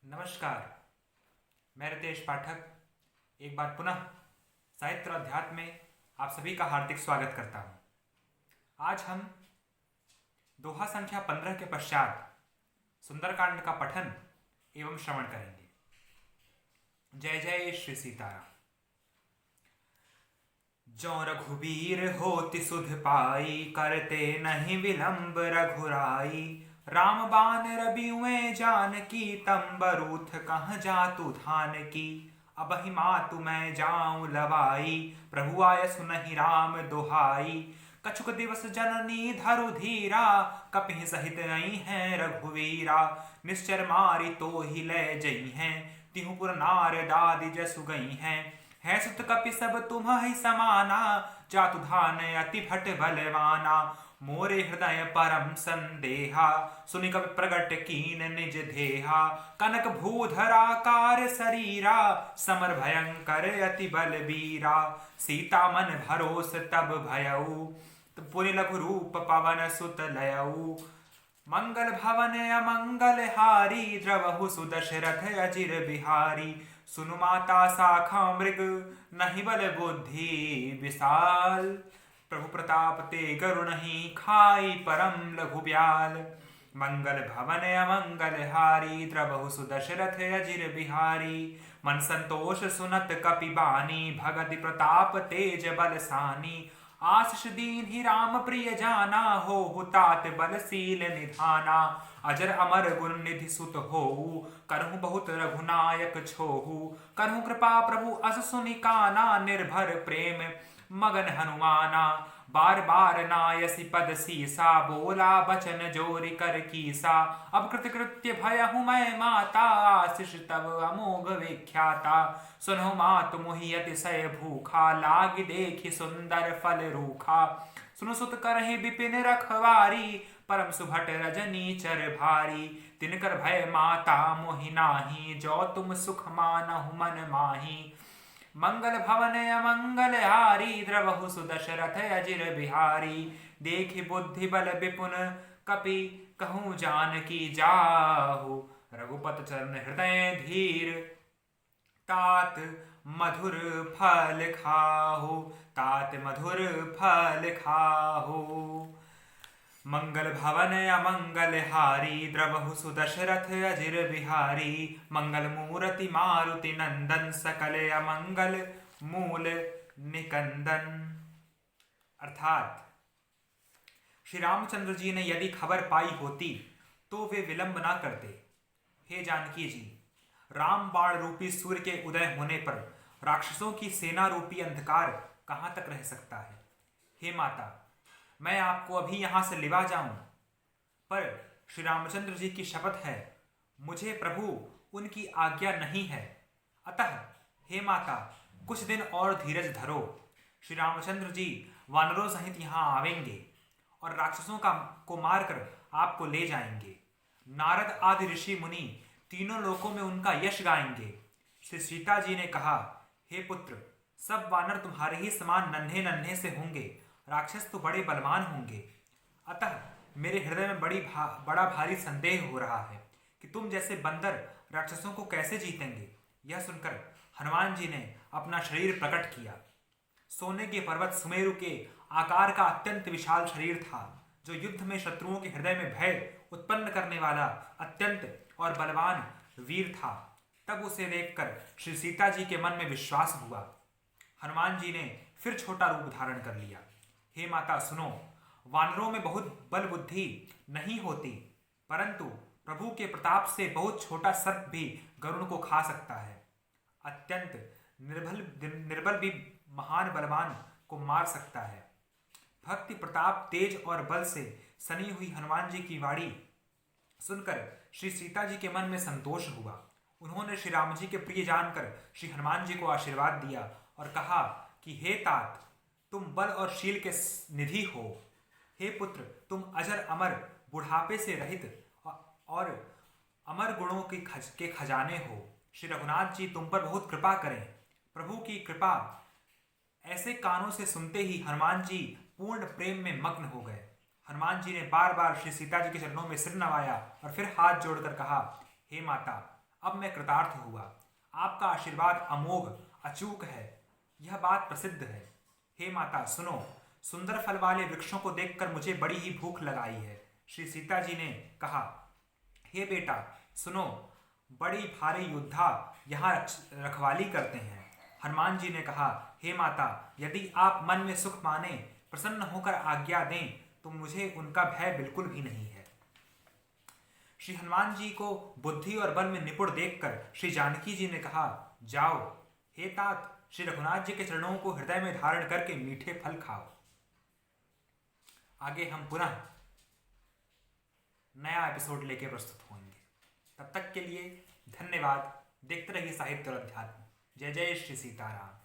नमस्कार। मैं रितेश पाठक एक बार पुनः साहित्य और अध्यात्म में आप सभी का हार्दिक स्वागत करता हूँ। आज हम दोहा संख्या 15 के पश्चात सुंदरकांड का पठन एवं श्रवण करेंगे। जय जय श्री सीताराम। जो रघुबीर होति सुध पाई, करते नहीं विलंब रघुराई। राम बान रबिउए जानकी, तम बरूथ कह जातु धान की। अबहि मातु मैं जाऊं लवाई, प्रभु आय सुनहि राम दुहाई। कछुक दिवस जननी धरु धीरा, कपिहि सहित आई हैं रघुवीरा। निश्चर मारी तो ही ले जई हैं, तिहु पुर नार दादि जसु गई हैं। है सुत कपि सब तुम्हि समाना, जातु धान अति भट बलवाना। मोरे हृदय परम संदेहा, सुनि कपि प्रगट कीन निज देहा। कनक भूधराकार शरीरा, समर भयंकर अति बलबीरा। सीता मन भरोस तब भयऊ, पुनि लघु रूप पवन सुत लयऊ। मंगल भवन अमंगल हारी, द्रवहु सुदशरथ अजिर बिहारी। सुनु माता शाखा मृग, नहीं बल बुद्धि विशाल। प्रभु प्रताप ते गरुणहि, खाई परम लघु ब्याल। मंगल भवन अमंगल हारी, द्रवहु सुदशरथ अजिर बिहारी। मन संतोष सुनत कपि बानी, भगति प्रताप तेज बलसानी। आशीष दीन ही राम प्रिय जाना, हो हुतात बलशील निधाना। अजर अमर गुण निधि सुत होऊ, करहु बहुत रघुनायक छोहू। करहु कृपा प्रभु अस सुनि काना, निर्भर प्रेम मगन हनुमाना। बार बार नायसी पद सीसा, बोला बचन जोरि कर कीसा। अब कृतकृत्य भयहु मैं माता, आशीष तब अमोघ विख्याता। सुनहु मातु मोहि अतिशय भूखा, लागी देखि सुंदर फल रूखा। सुनु सुत करहि विपिन रखवारी, परम सुभट रजनी चर भारी। तिनकर भय माता मोहि नाही, जो तुम सुख मानहु मन माही। मंगल भवन अमंगल हारी, द्रवहु सुदशरथ अजिर बिहारी। देखि बुद्धि बल विपुन, कपि कहूँ जानकी जाहु। रघुपत चरण हृदय धीर, तात मधुर फल खाहु। तात मधुर फल खाहु। मंगल भवन अमंगल हारी, द्रवहु सुदशरथ अजिर बिहारी। मंगल मूर्ति मारुति नंदन, सकल अमंगल मूल निकंदन। अर्थात श्री रामचंद्र जी ने यदि खबर पाई होती तो वे विलंब ना करते। हे जानकी जी, राम बाण रूपी सूर्य के उदय होने पर राक्षसों की सेना रूपी अंधकार कहां तक रह सकता है। हे माता, मैं आपको अभी यहां से लिवा जाऊं, पर श्री रामचंद्र जी की शपथ है, मुझे प्रभु उनकी आज्ञा नहीं है। अतः हे माता, कुछ दिन और धीरज धरो। श्री रामचंद्र जी वानरों सहित यहां आवेंगे और राक्षसों को मारकर आपको ले जाएंगे। नारद आदि ऋषि मुनि तीनों लोकों में उनका यश गाएंगे। श्री सीता जी ने कहा, हे पुत्र, सब वानर तुम्हारे ही समान नन्हे नन्हे से होंगे, राक्षस तो बड़े बलवान होंगे। अतः मेरे हृदय में बड़ा भारी संदेह हो रहा है कि तुम जैसे बंदर राक्षसों को कैसे जीतेंगे। यह सुनकर हनुमान जी ने अपना शरीर प्रकट किया। सोने के पर्वत सुमेरु के आकार का अत्यंत विशाल शरीर था, जो युद्ध में शत्रुओं के हृदय में भय उत्पन्न करने वाला अत्यंत और बलवान वीर था। तब उसे देखकर श्री सीता जी के मन में विश्वास हुआ। हनुमान जी ने फिर छोटा रूप धारण कर लिया। हे माता सुनो, वानरों में बहुत बल बुद्धि नहीं होती, परंतु प्रभु के प्रताप से बहुत छोटा सर्प भी गरुड़ को खा सकता है। अत्यंत निर्बल भी महान बलवान को मार सकता है। भक्ति प्रताप तेज और बल से सनी हुई हनुमान जी की वाणी सुनकर श्री सीता जी के मन में संतोष हुआ। उन्होंने श्री राम जी के प्रिय जानकर श्री हनुमान जी को आशीर्वाद दिया और कहा कि हे तात, तुम बल और शील के निधि हो। हे पुत्र, तुम अजर अमर बुढ़ापे से रहित और अमर गुणों के खजाने हो। श्री रघुनाथ जी तुम पर बहुत कृपा करें। प्रभु की कृपा ऐसे कानों से सुनते ही हनुमान जी पूर्ण प्रेम में मग्न हो गए। हनुमान जी ने बार बार श्री सीता जी के चरणों में सिर नवाया और फिर हाथ जोड़कर कहा, हे माता, अब मैं कृतार्थ हुआ। आपका आशीर्वाद अमोघ अचूक है, यह बात प्रसिद्ध है। हे माता सुनो, सुंदर फल वाले वृक्षों को देखकर मुझे बड़ी ही भूख लगाई है। श्री सीता जी ने कहा, हे बेटा सुनो, बड़ी भारी योद्धा यहाँ रखवाली करते हैं। हनुमान जी ने कहा, हे माता, यदि आप मन में सुख माने, प्रसन्न होकर आज्ञा दें, तो मुझे उनका भय बिल्कुल भी नहीं है। श्री हनुमान जी को बुद्धि और बल में निपुण देखकर श्री जानकी जी ने कहा, जाओ हे तात, श्री रघुनाथ जी के चरणों को हृदय में धारण करके मीठे फल खाओ। आगे हम पुनः नया एपिसोड लेके प्रस्तुत होंगे। तब तक के लिए धन्यवाद। देखते रहिए साहित्य और अध्यात्म। जय जय श्री सीताराम।